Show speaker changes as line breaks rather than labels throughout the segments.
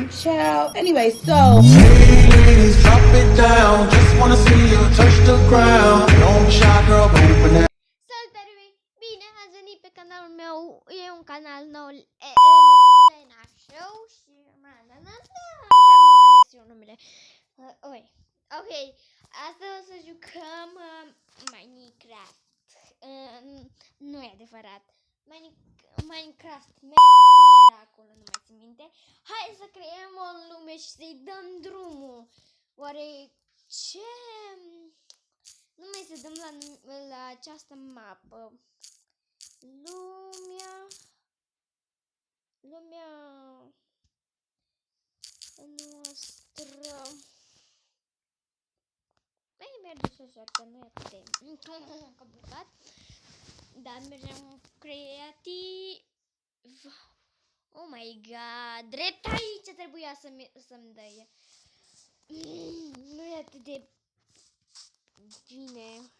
reach out. Anyway, so
Ladies, drop it down. Just wanna see you touch the ground. Don't shy, girl, open that.
Salutare! Bine ați venit pe canalul meu, e un canal nou, Elena Show și așa mă ales eu numele. Ok, astăzi o să jucăm Minecraft. Nu e adevărat. Minecraft Miracle, nu mai țin minte. Hai să creăm o lume și să-i dăm drumul. Oare ce nume să dăm la această mapă? Lumea noastră. Mai merge și așa, că nu e atât de complicat. Dar mergem creativ. Oh my god, drept aici trebuia să-mi dă. Nu e atât de bine.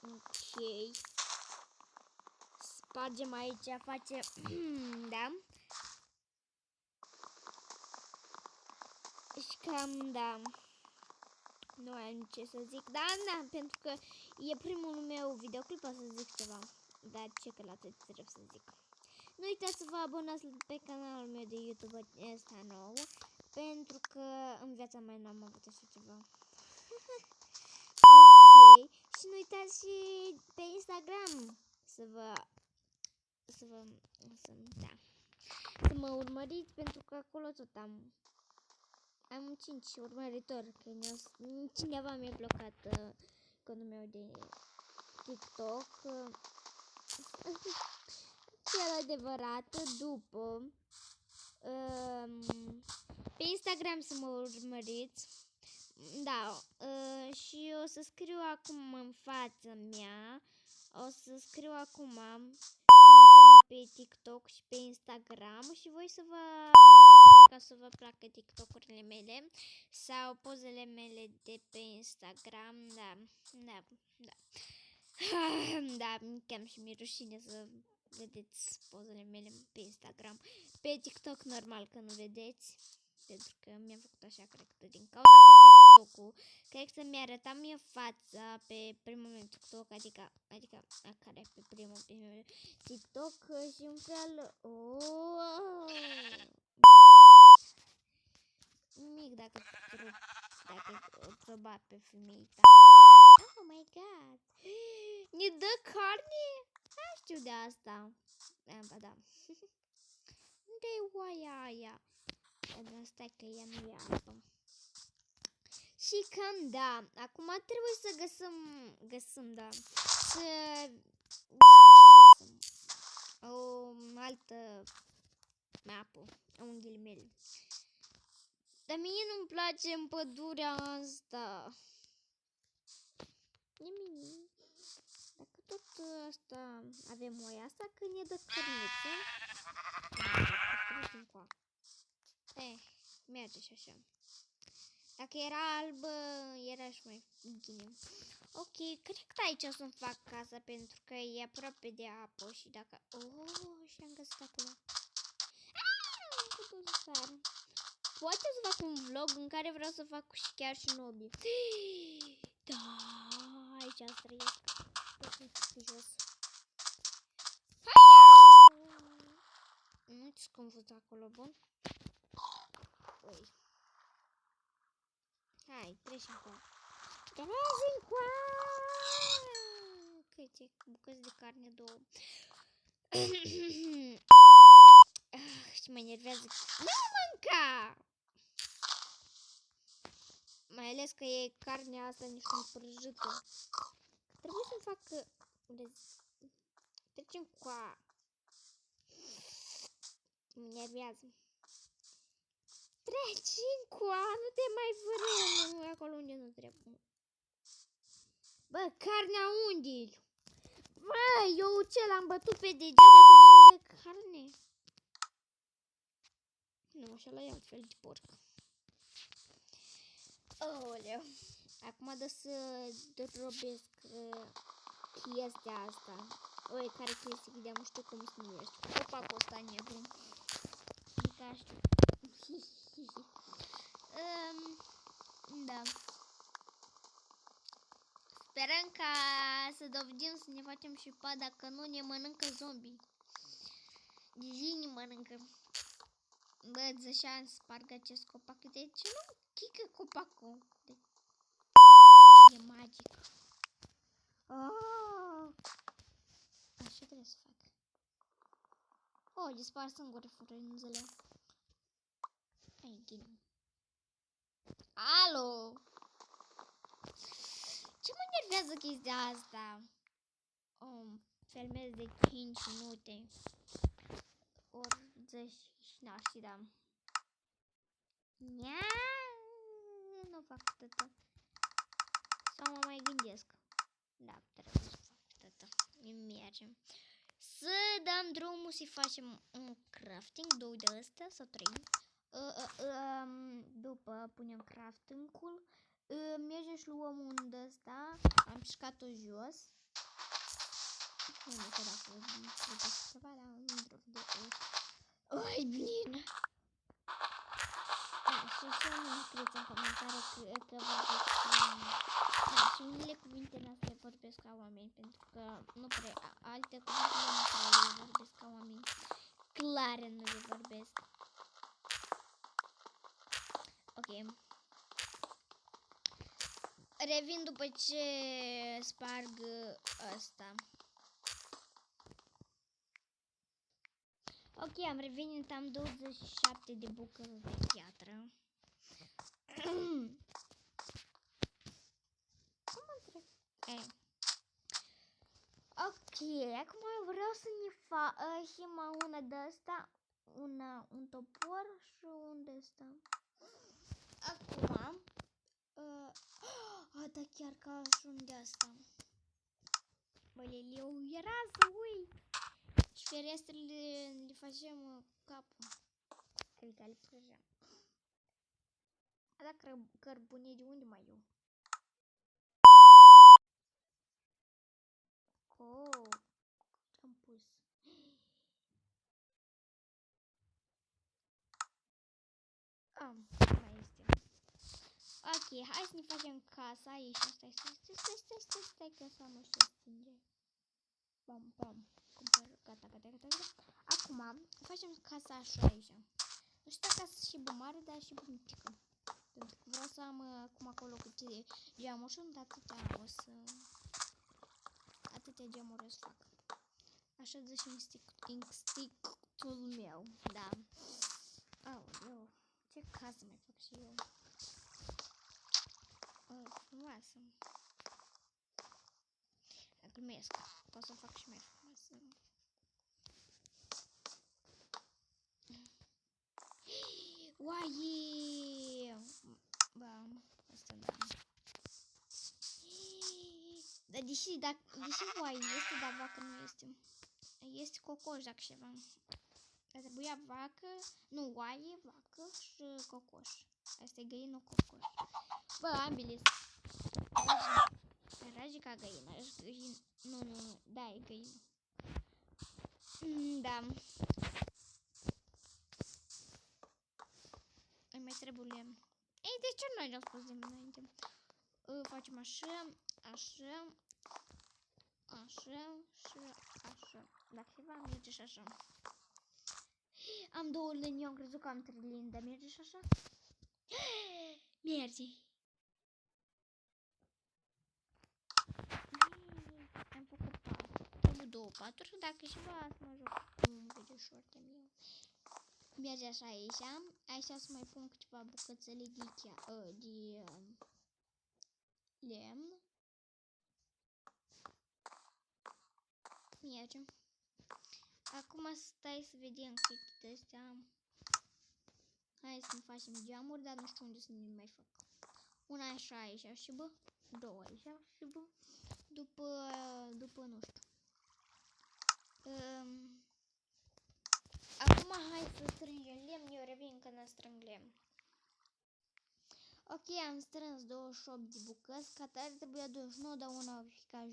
Ok. Spargem aici, face... da. Și cam, da. Nu am ce să zic, da, pentru că e primul meu videoclip, o să zic ceva. Dar ce că la atât trebuie să zic. Nu uitați să vă abonați pe canalul meu de YouTube ăsta nou, pentru că în viața mea n-am avut așa ceva. Ok, și nu uitați și pe Instagram să mă urmăriți, pentru că acolo tot am 5 urmăritori, că cineva mi-a blocat contul meu de TikTok. Cel adevărat, după pe Instagram să mă urmăriți. Da, și o să scriu acum în fața mea, o să scriu acum mă cheamă pe TikTok și pe Instagram și voi să vă abonați dacă să vă placă TikTok-urile mele sau pozele mele de pe Instagram. Da, chiar și mi-e rușine să vedeți pozele mele pe Instagram. Pe TikTok normal că nu vedeți, pentru că mi-am făcut așa, cred că din cauza că TikTok-ul, cred că mi-a arătat mie fața pe primul meu TikTok, adică care e pe primul meu TikTok și un fel, nimic dacă troba pe femeita. Oh my god! Ne dă carne? Nu știu de asta. Ba da. Unde e oaia aia? Stai că ea nu e apă. Și cam da, acum trebuie să găsim o altă mapă, în ghilimele. Dar mie nu-mi place în pădurea asta. Nimic. Dacă tot asta avem oaia asta, că ne dă cărniță. Merge și așa. Dacă era albă, era și mai bine. Ok, cred că aici o să-mi fac casa, pentru că e aproape de apă și dacă... și am găsit acolo. Am putut să sar. Poate să fac un vlog în care vreau să fac și chiar și nobi. Da, aici trăiesc. Jos. Nu-ți confuz acolo, bun? Hai, trecem cu trecem cu câte bucăți de carne, 2. Și mă enervează. Nu mânca! Mai ales că e carnea asta nici nu prăjită. Trebuie să-mi fac... Trecem cu mă enervează. Trecem cu nu te mai vrem acolo unde nu trebuie. Bă, carnea unde? Bă, eu ce l-am bătut pe degeaba să mănânc de carne? Nu, așa la ea un fel de porc. Oleu. Acum dă să drobesc chestia asta. Oi, care chestii, de nu știu cum se numește. Copacul ăsta nebun. Adică știu. Da. Sperăm ca să dovedim să ne facem și pa, dacă nu ne mănâncă zombie. De zi ne mănâncă. Bă, așa sparg acest copac. De ce nu chică copacul? E magic. Oh! Așa trebuie să fac. Oh, dispar singure frânzele. Ai ghin. Alo! Ce mă nervează chestia asta? Filmez de 5 minute. Ori 10 și n-ar și da. Nu fac tătă. Sau mă mai gândesc. Da, trebuie să fac tătă. Mergem. Să dăm drumul să facem un crafting, 2 de astea sau 3. După punem crafting-ul. Mergem și luăm un de ăsta. Am pișcat-o jos. Nu știu dacă trebuie ceva, dar un drop de oi, bine. Da, și nu scrieți în comentarii că vorbesc și unele cuvinte noastre vorbesc ca oameni, pentru că nu prea, alte cuvinte nu prea le vorbesc ca oameni. Clare nu le vorbesc. Ok. Revin după ce sparg ăsta. Ok, am revenit, am 27 de bucăți de piatră. Cum am trecut? Ok, acum vreau să ne facem una de asta, un topor și un de asta. Acum, da, chiar ca și un de asta. Băleleu, era să uit. Și ferestrele le facem capul. Cred că le prăjeam. Da, cărbune de unde mai eu? Oh, ce-am pus? Mai este. Ok, hai să ne facem casa aici. Stai că să mă și stinge. Bam, bam. Gata. Acum facem casa așa aici. Nu știu dacă să și mare, dar și mică. Pentru că vreau să am acum acolo câte geamuri și nu atâtea geamuri o să fac. Așa dă și instinctul meu, da. Aoleu, ce casă mai fac și eu. Frumoasă. Glumesc, pot să fac și mai frumoasă. Oaie! Bam, asta da. Dar deși oaie este, dar vacă nu este. Este cocoș dacă ceva. Dar trebuia vacă, nu oaie, vacă și cocoș. Asta e găină cocoș. Bă, ambele rage ca găină. Nu, da, e găină. Da. Îi mai trebuie lemn. Ei, de ce noi le-am spus dinainte? Facem așa. Dacă ceva merge și așa. Am 2 linii, eu am crezut că am 3 linii, dar merge și așa? Merge. Am făcut 4. Trebuie 2 paturi, dacă ceva să mă joc un video short meu. Merge așa aici. Aici să mai pun câteva bucățele de lemn. Mergem. Acum stai să vedem câte astea am. Hai să ne facem geamuri, dar nu știu unde să ne mai fac. Una așa aici și bă, 2 aici și bă, după nu știu. Acum hai să strângem lemn, eu revin când ne strâng lemn. Ok, am strâns 28 de bucăți, ca tare trebuie 29, dar una a picat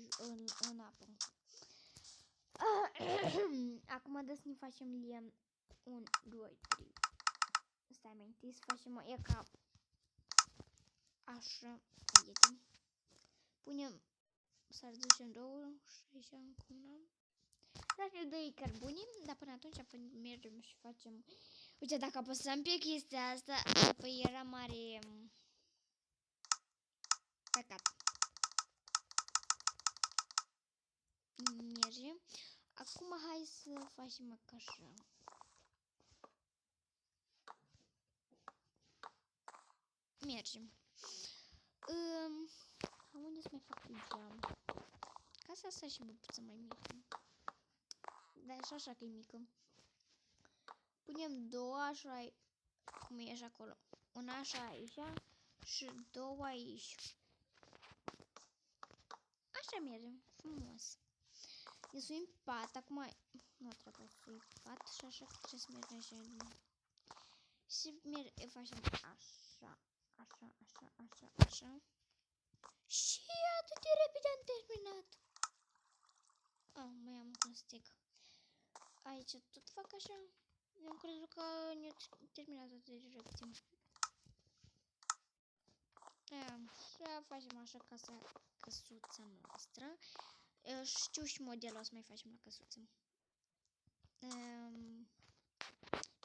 în apă. Acum dă să ne facem lemn. 1, 2, 3. Stai mai întâi să facem o eca. Așa. Vedem. Punem să reducem 2 și așa încă una. Dacă 2 cărbuni, dar până atunci mergem și facem. Uite, dacă apăsăm pe chestia asta, păi era mare păcat. Mergem. Acum hai să facem așa. Mergem. Unde să mai fac geam? Casa asta și băbuță mai mică. Dar și așa că e mică. Punem 2 așa, cum e așa acolo. Una așa aici și 2 aici. Așa mergem, frumos. Ne suim pat, acum nu trebuie să sui pat și așa că trebuie să mergem așa. Și facem așa, așa, așa, așa, așa. Și atât de repede am terminat. Mai am un stick. Aici tot fac așa. Eu am crezut că ne-a terminat atât de repede. Și facem așa căsuța noastră. Știu și modelul o să mai facem la căsuță.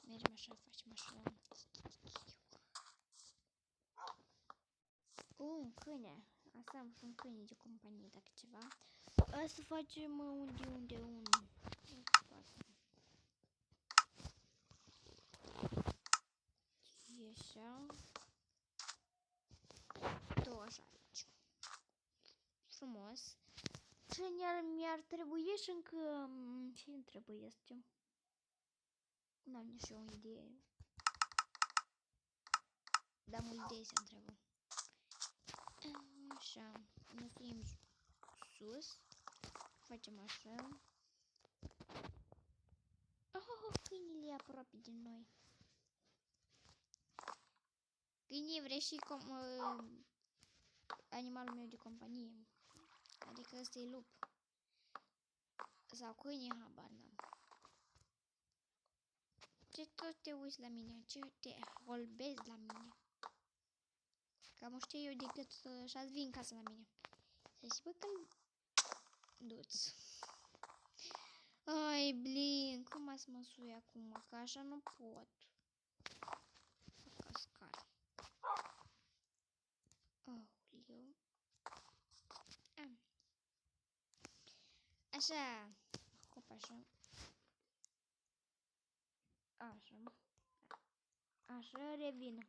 Mergem așa, facem așa. Un câine. Asta am și un câine de companie, dacă ceva. Să facem unde un. E așa. 2 așa aici. Frumos. Și mi-ar trebui și încă... Ce îmi trebuie să facem? N-am nici o idee. Dar am o idee să-mi trebuie. Așa. Ne suim sus. Facem așa. Câinele e aproape de noi. Câine vrei și animalul meu de companie. Adică ăsta e lup. Sau câine, habar n-am. Ce tot te uiți la mine? Ce te holbezi la mine? Cam o știu eu decât și-ați vin în casă la mine. Să zic, bă, că-l du-ți. Ai, Blin, cum ați mă sui acum? Că așa nu pot. Cascar. Aoleu. Așa. Hop, așa. Așa. Așa revin.